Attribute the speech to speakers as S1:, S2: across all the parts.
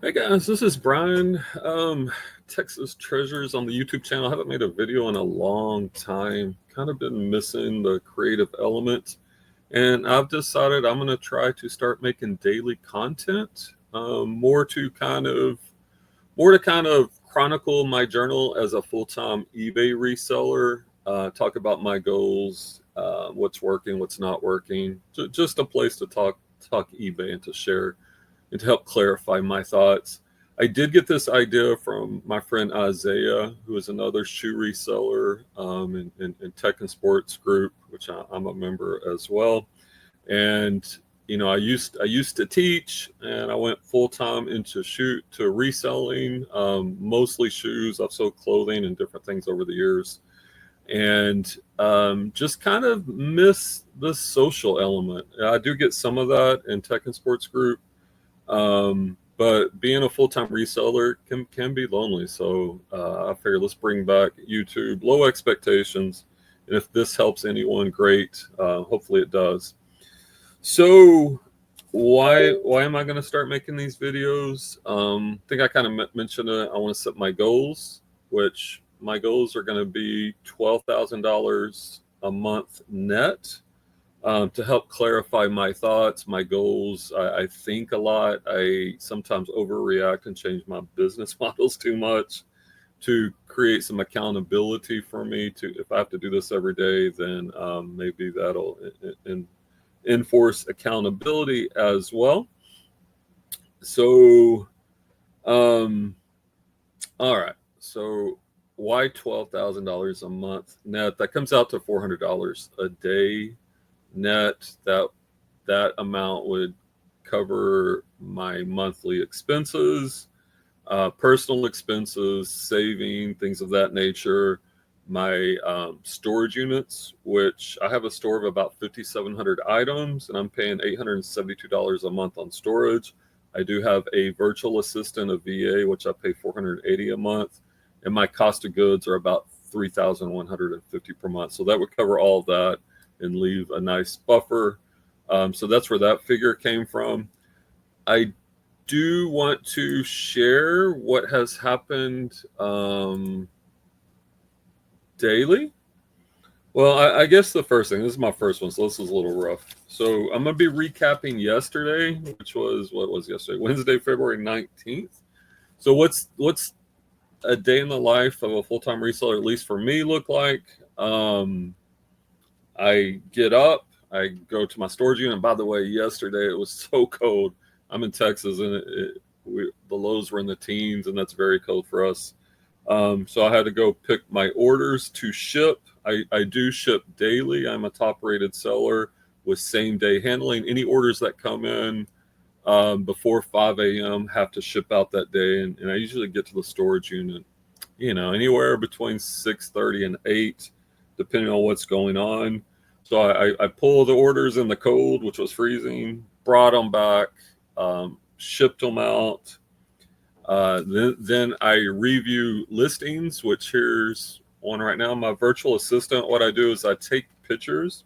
S1: Hey guys, this is Brian, Texas Treasures on the YouTube channel. I haven't made a video in a long time. Kind of been missing the creative element, and I've decided I'm going to try to start making daily content, more to kind of chronicle my journal as a full-time eBay reseller. Talk about my goals, what's working, what's not working. Just a place to talk eBay and to share and to help clarify my thoughts. I did get this idea from my friend Isaiah, who is another shoe reseller in Tech and Sports Group, which I'm a member as well. And I used to teach, and I went full time into reselling, mostly shoes. I've sold clothing and different things over the years, and just kind of miss the social element. I do get some of that in Tech and Sports Group, but being a full-time reseller can be lonely. So I figured let's bring back YouTube, low expectations. And if this helps anyone, great. Hopefully it does. So why am I going to start making these videos? I think I kind of mentioned it. I want to set my goals, which my goals are going to be $12,000 a month net, to help clarify my thoughts, my goals. I think a lot. I sometimes overreact and change my business models too much to create some accountability for me. To if I have to do this every day, then maybe that'll enforce accountability as well. So, um, all right. So why $12,000 a month net? That comes out to $400 a day net. That amount would cover my monthly expenses, personal expenses, saving, things of that nature. My storage units, which I have a store of about 5,700 items, and I'm paying $872 a month on storage. I do have a virtual assistant, a VA, which I pay $480 a month, and my cost of goods are about $3,150 per month. So that would cover all of that and leave a nice buffer. So that's where that figure came from. I do want to share what has happened daily. Well, I guess the first thing, this is my first one, so this is a little rough. So I'm going to be recapping yesterday, which was, what was yesterday? Wednesday, February 19th. So what's a day in the life of a full-time reseller, at least for me, look like? I get up, I go to my storage unit. By the way, yesterday it was so cold. I'm in Texas, and the lows were in the teens, and that's very cold for us. So I had to go pick my orders to ship. I do ship daily. I'm a top rated seller with same day handling. Any orders that come in before 5 a.m. have to ship out that day. And I usually get to the storage unit, anywhere between 6:30 and 8, depending on what's going on. So I pull the orders in the cold, which was freezing, brought them back, shipped them out. Then I review listings, which here's one right now. My virtual assistant, what I do is I take pictures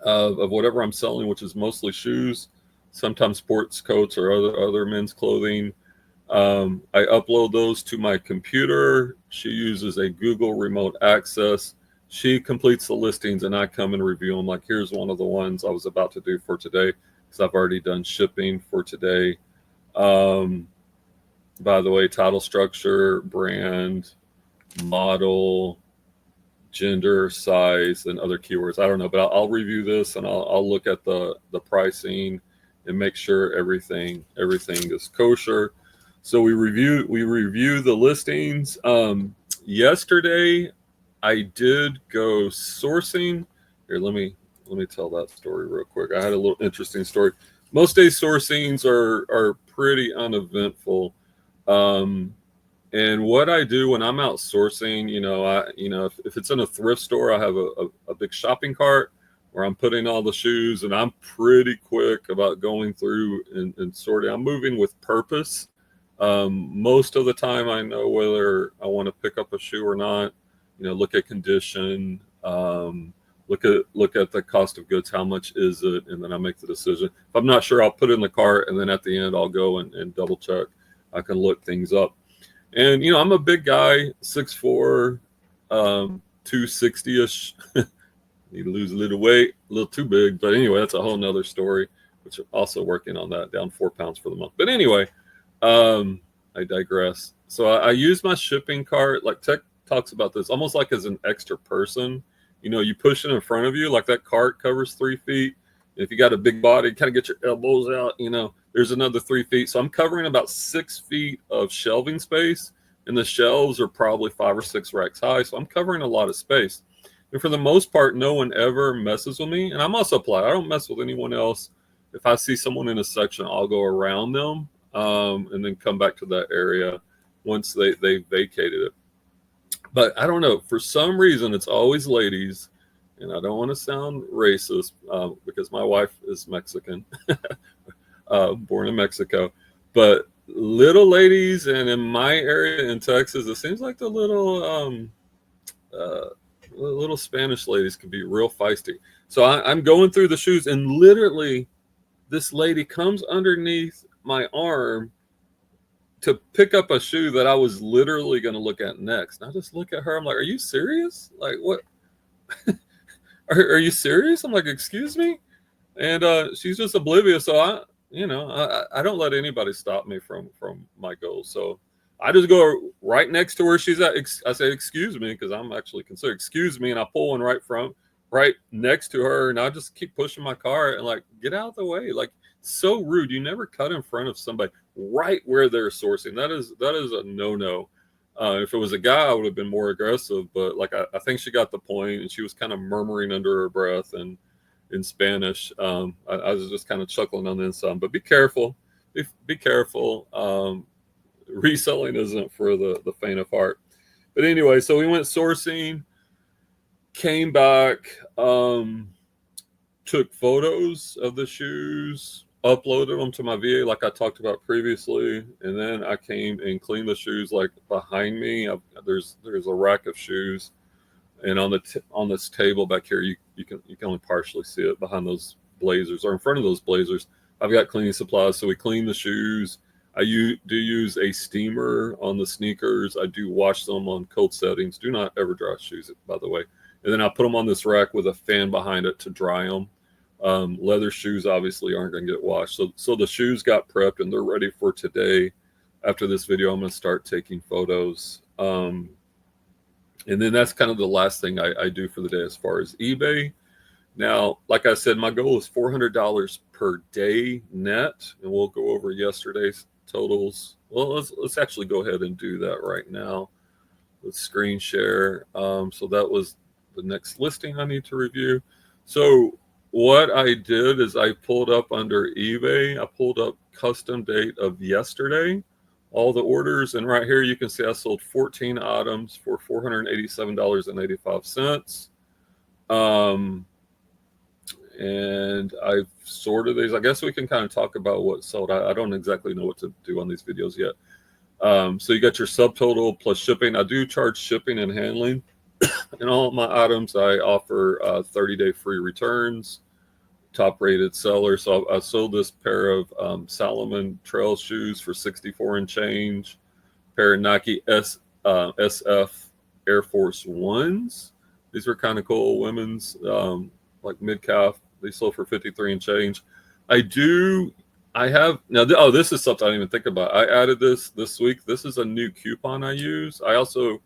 S1: of whatever I'm selling, which is mostly shoes, sometimes sports coats or other men's clothing. I upload those to my computer. She uses a Google remote access. She completes the listings, and I come and review them. Like, here's one of the ones I was about to do for today, because I've already done shipping for today. By the way, title structure, brand, model, gender, size, and other keywords. I don't know, but I'll review this, and I'll look at the pricing and make sure everything is kosher. So we review the listings. Yesterday I did go sourcing. Here, let me tell that story real quick. I had a little interesting story. Most days sourcings are pretty uneventful. And what I do when I'm out sourcing, if it's in a thrift store, I have a big shopping cart where I'm putting all the shoes, and I'm pretty quick about going through and sorting. I'm moving with purpose. Most of the time I know whether I want to pick up a shoe or not. Look at condition, look at the cost of goods, how much is it, and then I make the decision. If I'm not sure, I'll put it in the cart, and then at the end I'll go and double check. I can look things up. And, you know, I'm a big guy, 6'4", 260-ish. Need to lose a little weight, a little too big. But anyway, that's a whole nother story, which I'm also working on that, down 4 pounds for the month. But anyway, I digress. So I use my shipping cart, like Tech talks about this, almost like as an extra person. You know, you push it in front of you, like that cart covers 3 feet. If you got a big body, kind of get your elbows out, you know, there's another 3 feet. So I'm covering about 6 feet of shelving space, and the shelves are probably 5 or 6 racks high. So I'm covering a lot of space. And for the most part, no one ever messes with me. And I'm also polite. I don't mess with anyone else. If I see someone in a section, I'll go around them and then come back to that area once they vacated it. But I don't know. For some reason, it's always ladies. And I don't want to sound racist because my wife is Mexican, born in Mexico. But little ladies, and in my area in Texas, it seems like the little Spanish ladies can be real feisty. So I'm going through the shoes, and literally this lady comes underneath my arm to pick up a shoe that I was literally going to look at next. And I just look at her. I'm like, are you serious? Like, what? Are you serious? I'm like, excuse me? And she's just oblivious. So I don't let anybody stop me from my goals. So I just go right next to where she's at. I say, excuse me, because I'm actually considered, excuse me. And I pull one right next to her. And I just keep pushing my car and like, get out of the way. Like, so rude. You never cut in front of somebody right where they're sourcing. That is a no-no. If it was a guy, I would have been more aggressive, but like I think she got the point, and she was kind of murmuring under her breath and in Spanish. I was just kind of chuckling on the inside. But be careful, be careful. Reselling isn't for the faint of heart. But anyway, so we went sourcing, came back, took photos of the shoes, uploaded them to my VA like I talked about previously, and then I came and cleaned the shoes. Like behind me, there's a rack of shoes, and on this table back here, you can only partially see it behind those blazers, or in front of those blazers. I've got cleaning supplies, so we clean the shoes. I do use a steamer on the sneakers. I do wash them on cold settings. Do not ever dry shoes, by the way. And then I put them on this rack with a fan behind it to dry them. Leather shoes obviously aren't going to get washed. So the shoes got prepped and they're ready for today. After this video, I'm going to start taking photos. And then that's kind of the last thing I do for the day as far as eBay. Now, like I said, my goal is $400 per day net, and we'll go over yesterday's totals. Well, let's actually go ahead and do that right now. Let's screen share. So that was the next listing I need to review. So what I did is I pulled up under eBay. I pulled up custom date of yesterday, all the orders, and right here you can see I sold 14 items for $487.85. And I've sorted these. I guess we can kind of talk about what sold. I don't exactly know what to do on these videos yet. So you got your subtotal plus shipping. I do charge shipping and handling. And all my items, I offer 30-day free returns, top rated seller. So I sold this pair of Salomon trail shoes for $64 and change, pair of Nike SF Air Force Ones. These were kind of cool, women's, like mid-calf. They sold for $53 and change. I have now. This is something I didn't even think about. I added this week. This is a new coupon I use. I also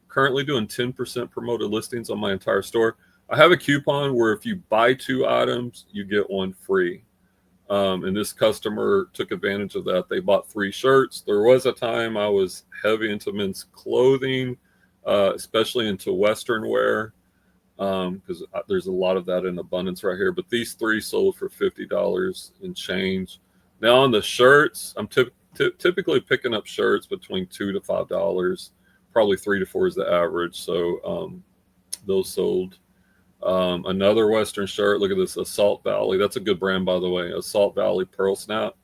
S1: currently doing 10% promoted listings on my entire store. I have a coupon where if you buy 2 items, you get 1 free. And this customer took advantage of that. They bought 3 shirts. There was a time I was heavy into men's clothing, especially into Western wear, because there's a lot of that in abundance right here. But these 3 sold for $50 and change. Now on the shirts, I'm typically picking up shirts between $2 to $5. Probably 3 to 4 is the average. So those sold. Another Western shirt. Look at this, Assault Valley. That's a good brand, by the way. Assault Valley Pearl Snap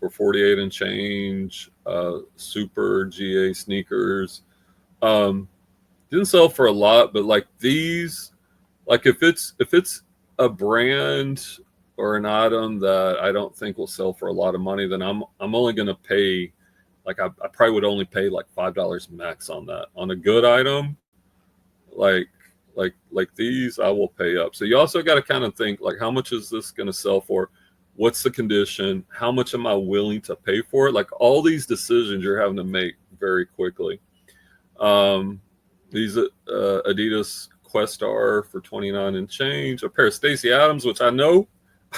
S1: for $48 and change. Super GA sneakers. Didn't sell for a lot, but like these, like if it's a brand or an item that I don't think will sell for a lot of money, then I'm only going to pay like I probably would only pay like $5 max on that. On a good item, like like these, I will pay up. So you also got to kind of think like, how much is this going to sell for? What's the condition? How much am I willing to pay for it? Like all these decisions you're having to make very quickly. These Adidas Questar for 29 and change. A pair of Stacey Adams, which I know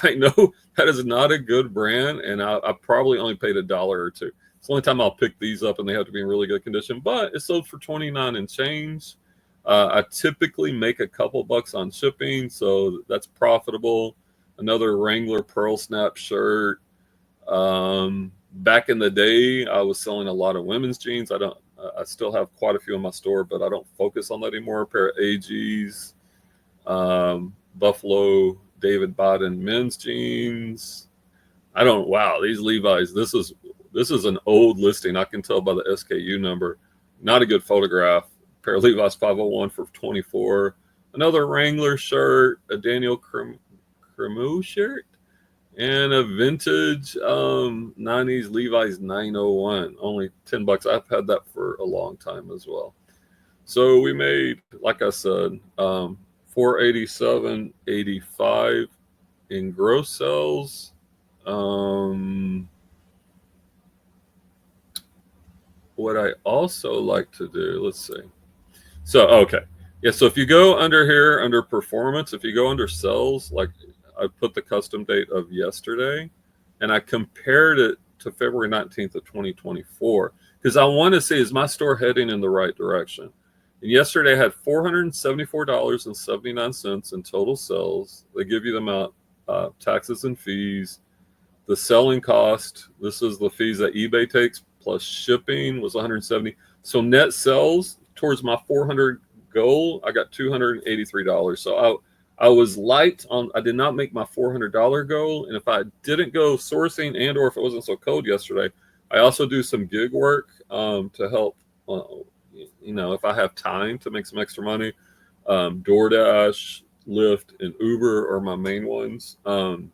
S1: that is not a good brand, and I probably only paid $1 or $2. It's the only time I'll pick these up, and they have to be in really good condition. But it sold for 29 and change. I typically make a couple bucks on shipping, so that's profitable. Another Wrangler Pearl Snap shirt. Back in the day, I was selling a lot of women's jeans. I still have quite a few in my store, but I don't focus on that anymore. A pair of AGs, Buffalo David Biden men's jeans. Wow, these Levi's. This is an old listing. I can tell by the SKU number. Not a good photograph. A pair of Levi's 501 for 24. Another Wrangler shirt, a Daniel Cremu shirt, and a vintage 90s Levi's 901. Only $10. I've had that for a long time as well. So we made, like I said, $487.85 in gross sales. What I also like to do, let's see. So, okay. Yeah, so if you go under here, under performance, if you go under sales, like I put the custom date of yesterday, and I compared it to February 19th of 2024, because I want to see, is my store heading in the right direction? And yesterday I had $474.79 in total sales. They give you the amount, taxes and fees. The selling cost, this is the fees that eBay takes, plus shipping was $170. So net sales towards my 400 goal, I got $283. So I was light on, I did not make my $400 goal. And if I didn't go sourcing and or if it wasn't so cold yesterday, I also do some gig work to help, if I have time to make some extra money. DoorDash, Lyft, and Uber are my main ones. And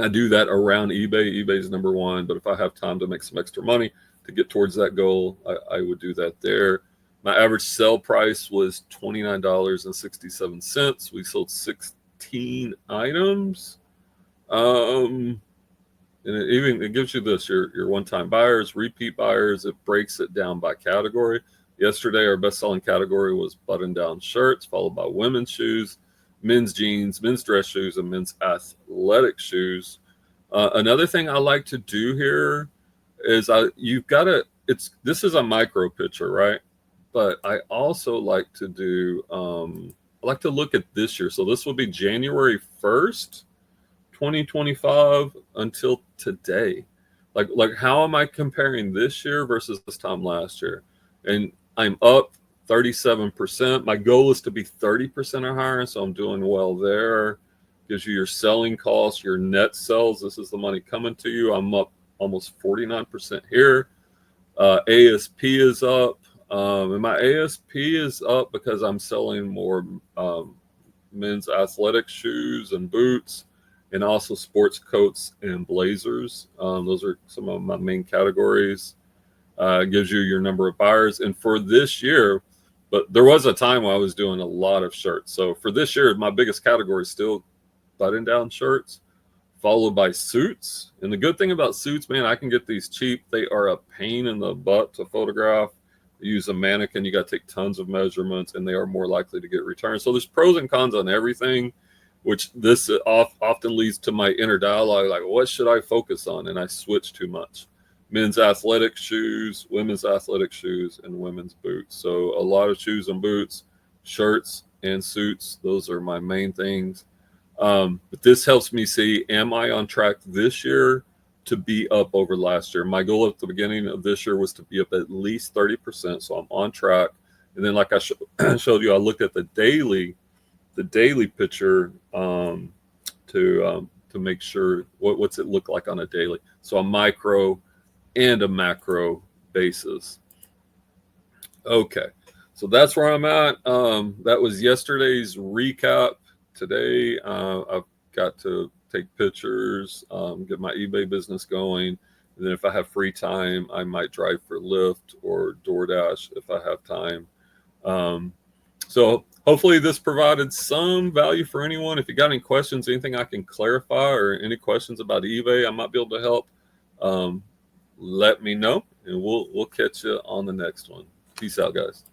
S1: I do that around eBay. eBay's number one. But if I have time to make some extra money to get towards that goal, I would do that there. My average sell price was $29.67. We sold 16 items. And it gives you this, your one-time buyers, repeat buyers. It breaks it down by category. Yesterday, our best-selling category was button-down shirts, followed by women's shoes, men's jeans, men's dress shoes, and men's athletic shoes. Another thing I like to do here is this is a micro picture, right? But I also like to do, I like to look at this year. So this will be January 1st, 2025 until today. Like how am I comparing this year versus this time last year? And I'm up 37%. My goal is to be 30% or higher, so I'm doing well there. Gives you your selling costs, your net sales. This is the money coming to you. I'm up almost 49% here. ASP is up. And my ASP is up because I'm selling more men's athletic shoes and boots, and also sports coats and blazers. Those are some of my main categories. Gives you your number of buyers. And for this year, but there was a time when I was doing a lot of shirts. So for this year, my biggest category is still button-down shirts, followed by suits. And the good thing about suits, man, I can get these cheap. They are a pain in the butt to photograph. You use a mannequin, you got to take tons of measurements, and they are more likely to get returned. So there's pros and cons on everything, which this often leads to my inner dialogue, like, what should I focus on? And I switch too much. Men's athletic shoes, women's athletic shoes, and women's boots. So a lot of shoes and boots, shirts and suits. Those are my main things. But this helps me see, am I on track this year to be up over last year? My goal at the beginning of this year was to be up at least 30%. So I'm on track. And then like I showed you, I looked at the daily picture to make sure what's it look like on a daily. So a micro and a macro basis. Okay, so that's where I'm at. That was yesterday's recap. Today, I've got to take pictures, get my eBay business going, And then if I have free time, I might drive for Lyft or DoorDash if I have time. So hopefully this provided some value for anyone. If you got any questions, anything I can clarify, or any questions about eBay I might be able to help, let me know, and we'll catch you on the next one. Peace out, guys.